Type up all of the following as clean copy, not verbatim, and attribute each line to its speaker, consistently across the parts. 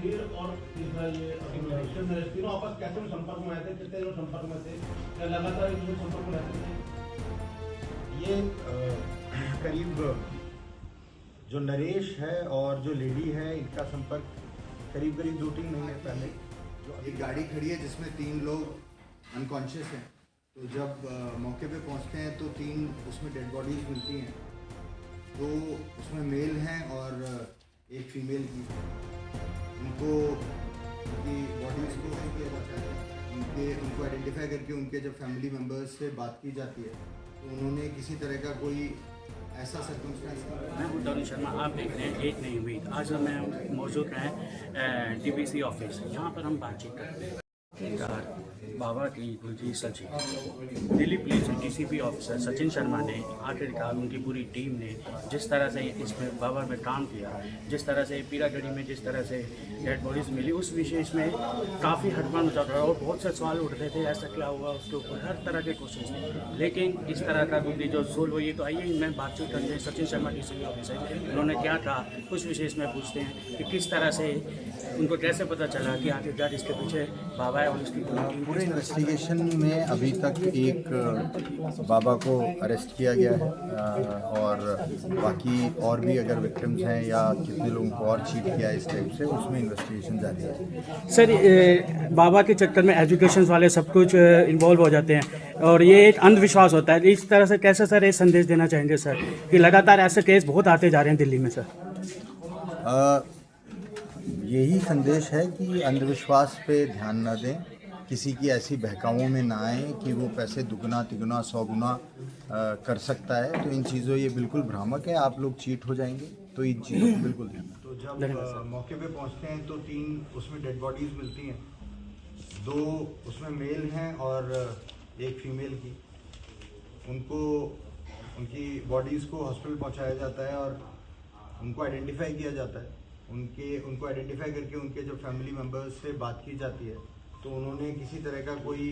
Speaker 1: गंभीर और तीसरा ये तीनों आपस कैसे में संपर्क में आए थे, कितने लोग संपर्क में थे, क्या लगातार एक दूसरे संपर्क में रहते थे?
Speaker 2: ये करीब जो नरेश है और जो लेडी है इनका संपर्क करीब 2-3 महीने पहले
Speaker 3: जो एक गाड़ी खड़ी है जिसमें 3 लोग अनकॉन्शियस हैं, तो जब मौके पे पहुंचते हैं तो 3 उसमें डेड बॉडीज मिलती हैं। 2 उसमें मेल हैं और एक फीमेल की। उनको उनकी बॉडीज़ को किया जाता है, उनको आइडेंटिफाई करके उनके जब फैमिली मेम्बर्स से बात की जाती है तो उन्होंने किसी तरह का कोई ऐसा सर्कमस्टेंस।
Speaker 4: मैं हूँ तरुण शर्मा, आप देख रहे हैं एक नहीं हुई। आज मैं मौजूद हैं डीबीसी ऑफिस, यहाँ पर हम बातचीत करते हैं। बाबा की गुलजी Sachin Delhi police DCP officer Sachin Sharma ने आखिरकार उनकी पूरी टीम ने जिस तरह से इसमें बाबा में काम किया, जिस तरह से पीरागढ़ी में जिस तरह से डेड बॉडीज मिली, उस विशेष में काफ़ी हड़बड़ मचा रहा और बहुत से सवाल उठ रहे थे, ऐसा क्या हुआ, उसके ऊपर हर तरह के क्वेश्चन। लेकिन इस तरह का क्योंकि जो सोल्व हुई, तो आइए मैं बातचीत करते हैं सचिन शर्मा डीसीपी ऑफिसर, उन्होंने क्या कहा उस विशेष में पूछते हैं कि किस तरह से उनको कैसे पता चला कि आखिरकार इसके पीछे बाबा है और उसकी
Speaker 3: पूरे इन्वेस्टिगेशन में अभी तक एक बाबा को अरेस्ट किया गया है और बाकी और भी अगर विक्टिम्स हैं या कितने लोगों को और चीट किया है इस टाइप से, उसमें इन्वेस्टिगेशन जारी है।
Speaker 4: सर, बाबा के चक्कर में एजुकेशन वाले सब कुछ इन्वॉल्व हो जाते हैं और ये एक अंधविश्वास होता है। इस तरह से कैसे सर ये संदेश देना चाहेंगे सर कि लगातार ऐसे केस बहुत आते जा रहे हैं दिल्ली में सर?
Speaker 3: यही संदेश है कि अंधविश्वास पे ध्यान न दें, किसी की ऐसी बहकावों में ना आए कि वो पैसे दुगना तिगुना 100 गुना कर सकता है। तो इन चीज़ों ये बिल्कुल भ्रामक है, आप लोग चीट हो जाएंगे, तो इन चीज़ों को बिल्कुल ध्यान। तो जब मौके पे पहुंचते हैं तो 3 उसमें डेड बॉडीज़ मिलती हैं। 2 उसमें मेल हैं और एक फीमेल की। उनकी बॉडीज़ को हॉस्पिटल पहुंचाया जाता है और उनको आइडेंटिफाई किया जाता है। उनको आइडेंटिफाई करके उनके जो फैमिली मेम्बर्स से बात की जाती है तो उन्होंने किसी तरह का कोई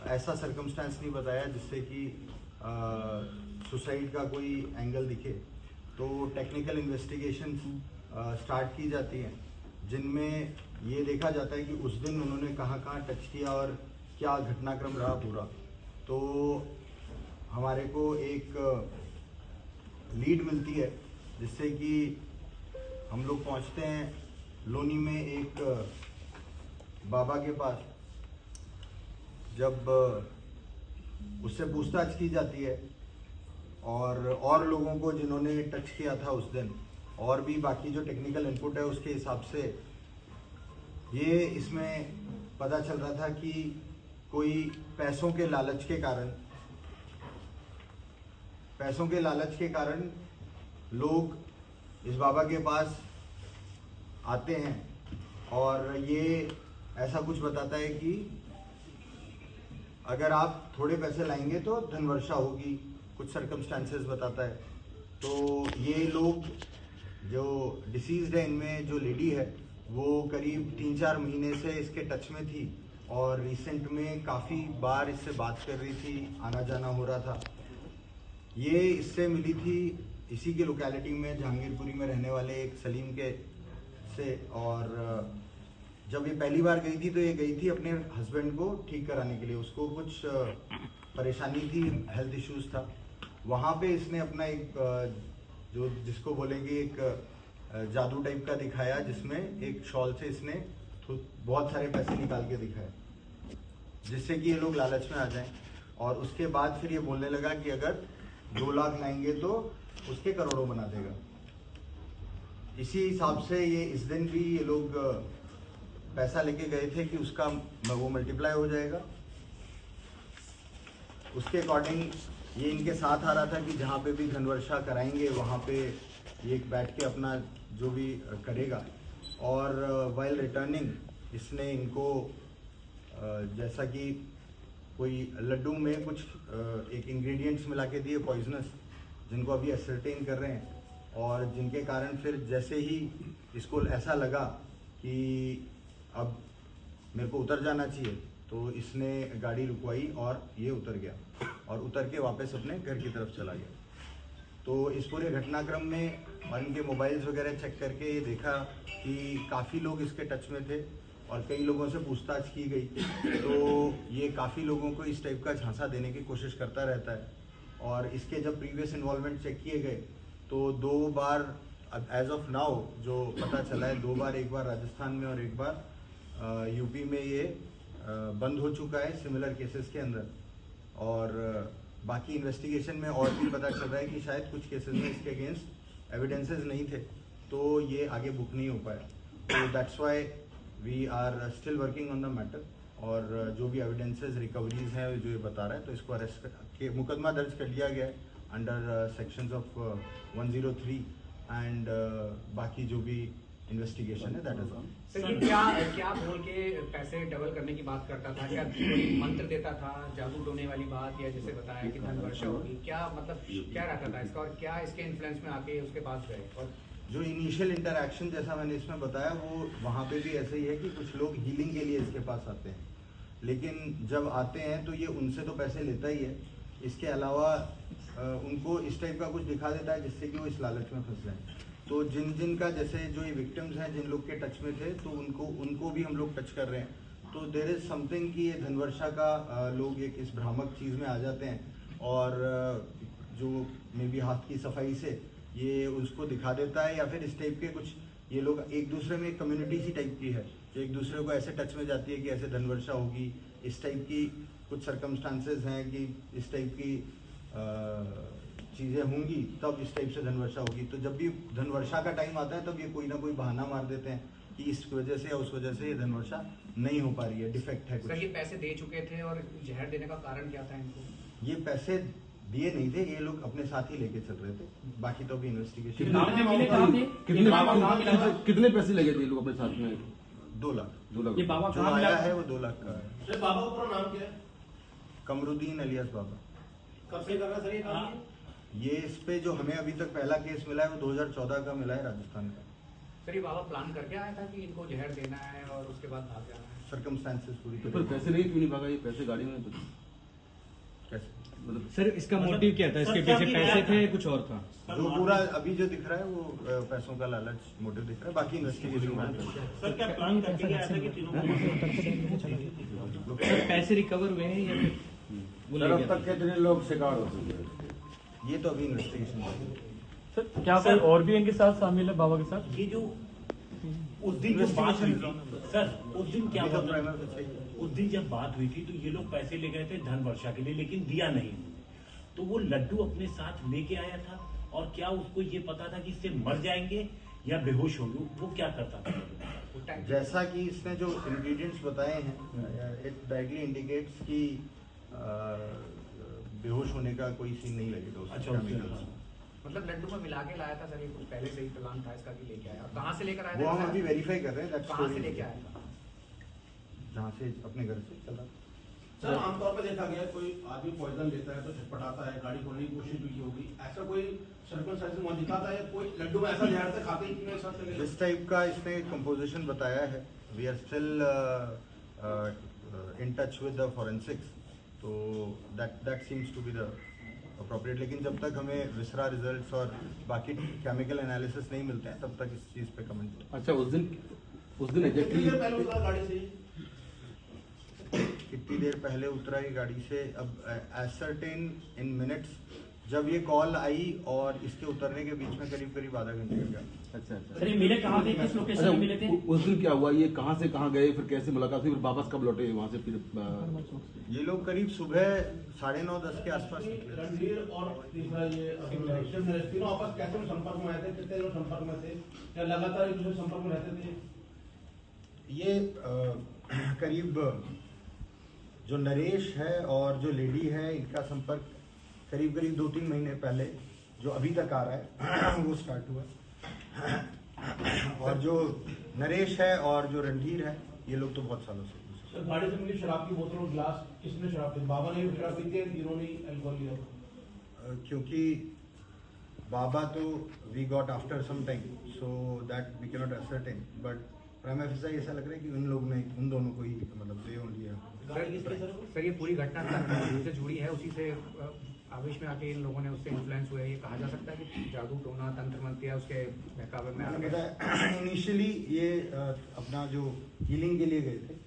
Speaker 3: ऐसा सर्कमस्टेंस नहीं बताया जिससे कि सुसाइड का कोई एंगल दिखे। तो टेक्निकल इन्वेस्टिगेशन स्टार्ट की जाती हैं जिनमें ये देखा जाता है कि उस दिन उन्होंने कहाँ टच किया और क्या घटनाक्रम रहा पूरा। तो हमारे को एक लीड मिलती है जिससे कि हम लोग पहुंचते हैं लोनी में एक बाबा के पास। जब उससे पूछताछ की जाती है और लोगों को जिन्होंने टच किया था उस दिन, और भी बाकी जो टेक्निकल इनपुट है उसके हिसाब से ये इसमें पता चल रहा था कि कोई पैसों के लालच के कारण लोग इस बाबा के पास आते हैं और ये ऐसा कुछ बताता है कि अगर आप थोड़े पैसे लाएंगे तो धन वर्षा होगी, कुछ सर्कमस्टांसेस बताता है। तो ये लोग जो डिसीज्ड है, इनमें जो लेडी है वो करीब 3-4 महीने से इसके टच में थी और रिसेंट में काफ़ी बार इससे बात कर रही थी, आना जाना हो रहा था। ये इससे मिली थी इसी की लोकेलिटी में, जहांगीरपुरी में रहने वाले एक सलीम के से। और जब ये पहली बार गई थी तो ये गई थी अपने हस्बैंड को ठीक कराने के लिए। उसको कुछ परेशानी थी, हेल्थ इश्यूज था। वहाँ पे इसने अपना एक जो जिसको बोलेंगे एक जादू टाइप का दिखाया, जिसमें एक शॉल से इसने बहुत सारे पैसे निकाल के दिखाए जिससे कि ये लोग लालच में आ जाएं। और उसके बाद फिर ये बोलने लगा कि अगर 2 लाख लाएंगे तो उसके करोड़ों बना देगा। इसी हिसाब से ये इस दिन भी ये लोग पैसा लेके गए थे कि उसका वो मल्टीप्लाई हो जाएगा। उसके अकॉर्डिंग ये इनके साथ आ रहा था कि जहाँ पे भी धनवर्षा कराएंगे वहाँ पे ये बैठ के अपना जो भी करेगा। और वाइल रिटर्निंग इसने इनको जैसा कि कोई लड्डू में कुछ एक इंग्रेडिएंट्स मिला के दिए पॉइजनस, जिनको अभी असरटेन कर रहे हैं और जिनके कारण फिर जैसे ही इसको ऐसा लगा कि अब मेरे को उतर जाना चाहिए तो इसने गाड़ी रुकवाई और ये उतर गया और उतर के वापस अपने घर की तरफ चला गया। तो इस पूरे घटनाक्रम में और इनके मोबाइल्स वगैरह चेक करके ये देखा कि काफ़ी लोग इसके टच में थे और कई लोगों से पूछताछ की गई, तो ये काफ़ी लोगों को इस टाइप का झांसा देने की कोशिश करता रहता है। और इसके जब प्रीवियस इन्वॉल्वमेंट चेक किए गए तो 2 बार एज ऑफ नाउ जो पता चला है, 2 बार, एक बार राजस्थान में और एक बार यूपी में ये बंद हो चुका है सिमिलर केसेस के अंदर। और बाकी इन्वेस्टिगेशन में और भी पता चल रहा है कि शायद कुछ केसेस में इसके अगेंस्ट एविडेंसेस नहीं थे, तो ये आगे बुक नहीं हो पाया। तो that's why we are still working on the matter. और जो भी एविडेंसेस रिकवरीज हैं जो ये बता रहा है, तो इसको अरेस्ट करके मुकदमा दर्ज कर लिया गया है अंडर सेक्शंस ऑफ 103 एंड बाकी जो भी इन्वेस्टिगेशन है दैट इज ऑन।
Speaker 5: सर ये क्या बोल के पैसे डबल करने की बात करता था? क्या मंत्र देता था, जादू टोने वाली बात, या जैसे बताया कि धन वर्षा होगी, क्या मतलब क्या रहता था इसका, और क्या इसके इन्फ्लुएंस में आके उसके पास गए? और
Speaker 3: जो इनिशियल इंटरैक्शन जैसा मैंने इसमें बताया वो वहाँ पे भी ऐसे ही है कि कुछ लोग हीलिंग के लिए इसके पास आते हैं, लेकिन जब आते हैं तो ये उनसे तो पैसे लेता ही है, इसके अलावा उनको इस टाइप का कुछ दिखा देता है जिससे कि वो इस लालच में फंस जाए। तो जिन का जैसे जो ये विक्टिम्स हैं जिन लोग के टच में थे, तो उनको भी हम लोग टच कर रहे हैं। तो देयर इज समथिंग कि ये धनवर्षा का लोग एक इस भ्रामक चीज़ में आ जाते हैं और जो मे बी हाथ की सफाई से ये उसको दिखा देता है, या फिर इस टाइप के कुछ ये लोग एक दूसरे में कम्युनिटी सी टाइप की है जो एक दूसरे को ऐसे टच में जाती है कि ऐसे धनवर्षा होगी, इस टाइप की कुछ सर्कमस्टांसेस हैं कि इस टाइप की चीज़ें होंगी तब इस टाइप से धनवर्षा होगी। तो जब भी धनवर्षा का टाइम आता है तब ये कोई ना कोई बहाना मार देते हैं कि इस वजह से या उस वजह से ये धनवर्षा नहीं हो पा रही है, डिफेक्ट है कुछ।
Speaker 5: सर ये पैसे दे चुके थे और जहर देने का कारण क्या था इनको?
Speaker 3: ये पैसे दिए नहीं थे, ये लोग अपने साथ ही लेके चल रहे थे, बाकी तो अभी इन्वेस्टिगेशन।
Speaker 6: कितने पैसे लगे थे लोग अपने साथ में?
Speaker 3: 2 लाख।
Speaker 6: 2 लाख
Speaker 5: ये बाबा
Speaker 3: जो
Speaker 5: कहाँ
Speaker 3: आया
Speaker 5: मिला?
Speaker 3: है वो 2 लाख का है।
Speaker 1: सर बाबा का पूरा नाम क्या है?
Speaker 3: कमरुद्दीन अलियास बाबा।
Speaker 1: कब से कर रहा है सर ये काम?
Speaker 3: ये इस पे जो हमें अभी तक पहला केस मिला है वो 2014 का मिला है राजस्थान का।
Speaker 5: सर ये बाबा प्लान करके आया था कि इनको जहर देना है और उसके बाद भाग जाना है?
Speaker 3: सर्कमस्टांसेस पूरी
Speaker 6: पर
Speaker 3: तरह
Speaker 6: पैसे नहीं क्यों नहीं भागा? ये पैसे गाड़ी में
Speaker 3: कैसे
Speaker 6: मतलब
Speaker 7: सर इसका मोटिव क्या था? इसके पीछे पैसे थे, कुछ और था?
Speaker 3: जो पूरा अभी जो दिख रहा है वो पैसों का लालच मोटिव दिख रहा है, बाकी इन्वेस्टिगेशन में।
Speaker 1: सर क्या प्लान करके गया था कि तीनों
Speaker 7: सर पैसे रिकवर हुए हैं या फिर वो ले
Speaker 6: अब
Speaker 7: गया
Speaker 6: तक
Speaker 7: था?
Speaker 6: कितने लोग शिकार हो चुके हैं?
Speaker 3: ये तो अभी इन्वेस्टिगेशन में।
Speaker 8: सर क्या कोई और भी इनके साथ शामिल है बाबा के साथ?
Speaker 9: ये जो उस दिन जो बात हुई थी सर, उस दिन क्या
Speaker 3: अभी तो
Speaker 9: हुआ
Speaker 3: प्राइमर
Speaker 9: था?
Speaker 3: से चाहिए।
Speaker 9: उस दिन जब बात हुई थी तो ये लोग पैसे ले गए थे धन वर्षा के लिए, लेकिन दिया नहीं। तो वो लड्डू अपने साथ लेके आया था, और क्या उसको ये पता था कि इससे मर जाएंगे या बेहोश होंगे? वो क्या करता था?
Speaker 3: जैसा कि इसने जो इंग्रेडिएंट्स बताए हैं, इट डायरेक्टली इंडिकेट्स कि बेहोश होने का कोई सीन नहीं लगेगा उसमें।
Speaker 9: अच्छा,
Speaker 3: chemicals।
Speaker 5: मतलब लड्डू में मिला के लाया था सर, ये कुछ पहले से ही प्लान था इसका कि लेके आया? कहाँ से लेकर आया
Speaker 3: वो
Speaker 5: था?
Speaker 3: हम अभी वेरीफाई कर रहे हैं। That
Speaker 5: कहाँ से
Speaker 3: story
Speaker 5: लेके
Speaker 3: is-
Speaker 5: आया था?
Speaker 3: जहाँ से अपने घर से चला।
Speaker 1: सर आमतौर पर देखा गया कोई आदमी पॉइजन लेता है तो छटपटाता है, गाड़ी खोलने की कोशिश भी होगी, ऐसा कोई सर्कमस्टेंसेस वहाँ दिखाता है? कोई लड्डू में ऐसा जहर से खाते ही कि मेरे साथ चले गए?
Speaker 3: इस टाइप का इसने कंपोजिशन बताया है। We are still in touch with the forensics, तो that seems to be the appropriate. लेकिन जब तक हमें विसरा रिजल्ट्स और बाकी केमिकल एनालिसिस नहीं मिलते हैं तब तक इस चीज़ पे कमेंट।
Speaker 6: अच्छा उस दिन
Speaker 1: कितनी
Speaker 6: एग्जैक्टली
Speaker 1: देर पहले उतरा गाड़ी से?
Speaker 3: कितनी देर पहले उतरा ये गाड़ी से? अब एसर्टेन इन मिनट्स जब ये कॉल आई और इसके उतरने के बीच में करीब आधा घंटे का गया।
Speaker 6: अच्छा अच्छा
Speaker 9: सर ये मिले कहाँ थे, किस लोकेशन में मिले थे?
Speaker 6: उस दिन क्या हुआ? ये कहाँ से कहाँ गए, फिर कैसे मुलाकात हुई, फिर वापस कब लौटे वहाँ से? फिर
Speaker 3: ये लोग करीब सुबह 9:30-10 के आसपास निकले।
Speaker 1: रणधीर और तीसरा ये शिव नरेश, तीनों आपस कैसे में संपर्क में आए थे? कितने लोग संपर्क में थे? क्या लगातार एक दूसरे संपर्क में रहते थे?
Speaker 3: ये करीब जो नरेश है और जो लेडी है इनका संपर्क करीब 2-3 महीने पहले जो अभी तक आ रहा है वो स्टार्ट हुआ। और जो नरेश है और जो रणधीर है ये लोग तो बहुत सालों से।
Speaker 1: सर गाड़ी से मिली शराब की बोतल और गिलास किसने शराब पी? बाबा ने भी शराब पीती है, तीनों ने अल्कोहल लिया?
Speaker 3: क्योंकि बाबा तो we got after some time, so that we can not ascertain, but prima facie ऐसा लग रहा है कि उन दोनों को ही मतलब दे ओनली है।
Speaker 5: सर ये पूरी घटना से जुड़ी है, उसी से आवेश में आके इन लोगों ने उससे इन्फ्लुएंस हुए, ये कहा जा सकता है कि जादू टोना तंत्र मंत्र या उसके बहकावे में
Speaker 2: मैंने
Speaker 5: आके
Speaker 2: बताया इनिशियली ये अपना जो हीलिंग के लिए गए थे।